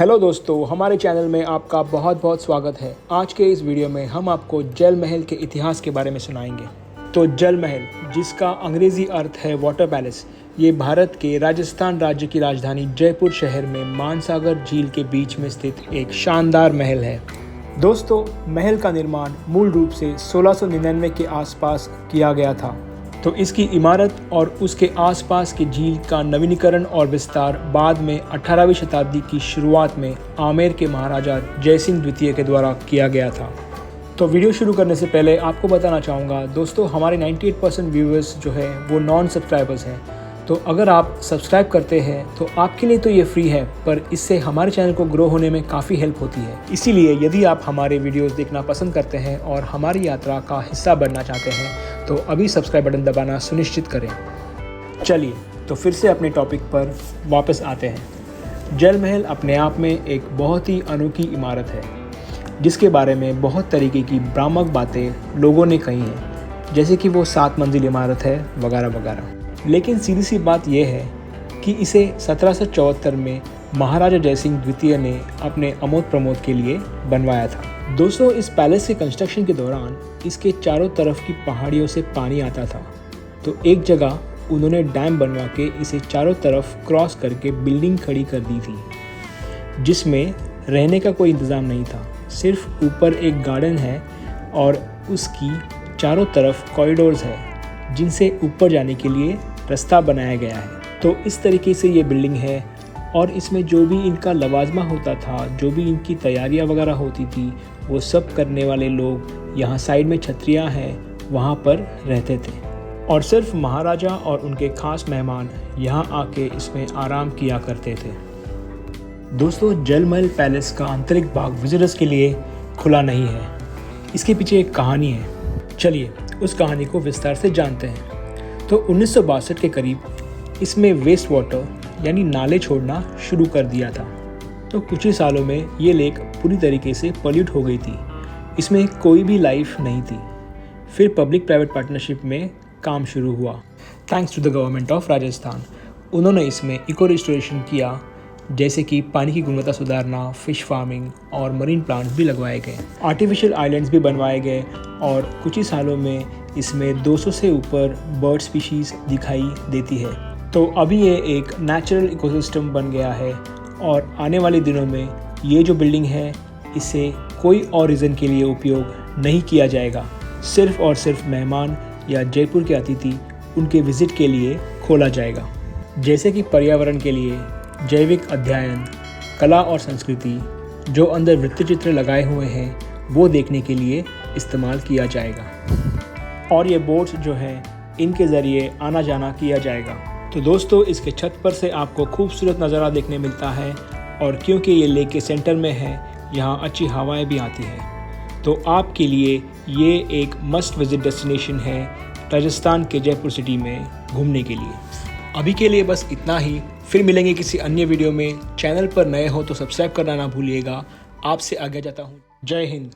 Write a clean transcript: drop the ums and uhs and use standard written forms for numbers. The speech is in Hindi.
हेलो दोस्तों, हमारे चैनल में आपका बहुत बहुत स्वागत है। आज के इस वीडियो में हम आपको जल महल के इतिहास के बारे में सुनाएंगे। तो जल महल, जिसका अंग्रेजी अर्थ है वाटर पैलेस, ये भारत के राजस्थान राज्य की राजधानी जयपुर शहर में मानसागर झील के बीच में स्थित एक शानदार महल है। दोस्तों, महल का निर्माण मूल रूप से 1699 के आसपास किया गया था। तो इसकी इमारत और उसके आसपास के झील का नवीनीकरण और विस्तार बाद में 18वीं शताब्दी की शुरुआत में आमेर के महाराजा जयसिंह द्वितीय के द्वारा किया गया था। तो वीडियो शुरू करने से पहले आपको बताना चाहूँगा दोस्तों, हमारे 98% व्यूअर्स जो है वो नॉन सब्सक्राइबर्स हैं। तो अगर आप सब्सक्राइब करते हैं तो आपके लिए तो ये फ्री है, पर इससे हमारे चैनल को ग्रो होने में काफ़ी हेल्प होती है। इसीलिए यदि आप हमारे वीडियोस देखना पसंद करते हैं और हमारी यात्रा का हिस्सा बनना चाहते हैं तो अभी सब्सक्राइब बटन दबाना सुनिश्चित करें। चलिए तो फिर से अपने टॉपिक पर वापस आते हैं। जल महल अपने आप में एक बहुत ही अनोखी इमारत है, जिसके बारे में बहुत तरीके की भ्रामक बातें लोगों ने कही हैं, जैसे कि वो 7 मंजिल इमारत है वगैरह वगैरह। लेकिन सीधी सी बात यह है कि इसे 1774 में महाराजा जयसिंह द्वितीय ने अपने आमोद प्रमोद के लिए बनवाया था। दोस्तों, इस पैलेस के कंस्ट्रक्शन के दौरान इसके चारों तरफ की पहाड़ियों से पानी आता था। तो एक जगह उन्होंने डैम बनवा के इसे चारों तरफ क्रॉस करके बिल्डिंग खड़ी कर दी थी, जिसमें रहने का कोई इंतज़ाम नहीं था। सिर्फ ऊपर एक गार्डन है और उसकी चारों तरफ कॉरिडोर्स है, जिनसे ऊपर जाने के लिए रास्ता बनाया गया है। तो इस तरीके से ये बिल्डिंग है और इसमें जो भी इनका लवाजमा होता था, जो भी इनकी तैयारियां वगैरह होती थी, वो सब करने वाले लोग यहाँ साइड में छतरियाँ हैं वहाँ पर रहते थे और सिर्फ महाराजा और उनके खास मेहमान यहाँ आके इसमें आराम किया करते थे। दोस्तों, जल महल पैलेस का आंतरिक भाग विजिटर्स के लिए खुला नहीं है। इसके पीछे एक कहानी है। चलिए उस कहानी को विस्तार से जानते हैं। तो 1962 के करीब इसमें वेस्ट वाटर यानी नाले छोड़ना शुरू कर दिया था। तो कुछ ही सालों में ये लेक पूरी तरीके से पॉल्यूट हो गई थी। इसमें कोई भी लाइफ नहीं थी। फिर पब्लिक प्राइवेट पार्टनरशिप में काम शुरू हुआ। Thanks to the government of Rajasthan, उन्होंने इसमें इको रिस्टोरेशन किया, जैसे कि पानी की गुणवत्ता सुधारना, फिश फार्मिंग और मरीन प्लांट्स भी लगवाए गए। आर्टिफिशियल आइलैंड्स भी बनवाए गए और कुछ ही सालों में इसमें 200 से ऊपर बर्ड स्पीशीज़ दिखाई देती है। तो अभी ये एक नेचुरल इकोसिस्टम बन गया है और आने वाले दिनों में ये जो बिल्डिंग है इसे कोई और रीज़न के लिए उपयोग नहीं किया जाएगा। सिर्फ और सिर्फ मेहमान या जयपुर के अतिथि उनके विज़िट के लिए खोला जाएगा, जैसे कि पर्यावरण के लिए, जैविक अध्ययन, कला और संस्कृति, जो अंदर वृत्तचित्र लगाए हुए हैं वो देखने के लिए इस्तेमाल किया जाएगा। और ये बोट्स जो हैं इनके ज़रिए आना जाना किया जाएगा। तो दोस्तों, इसके छत पर से आपको खूबसूरत नज़ारा देखने मिलता है और क्योंकि ये लेक के सेंटर में है, यहाँ अच्छी हवाएं भी आती हैं। तो आपके लिए ये एक मस्ट विजिट डेस्टिनेशन है राजस्थान के जयपुर सिटी में घूमने के लिए। अभी के लिए बस इतना ही। फिर मिलेंगे किसी अन्य वीडियो में। चैनल पर नए हो तो सब्सक्राइब करना ना भूलिएगा। आपसे आज्ञा चाहता हूँ। जय हिंद।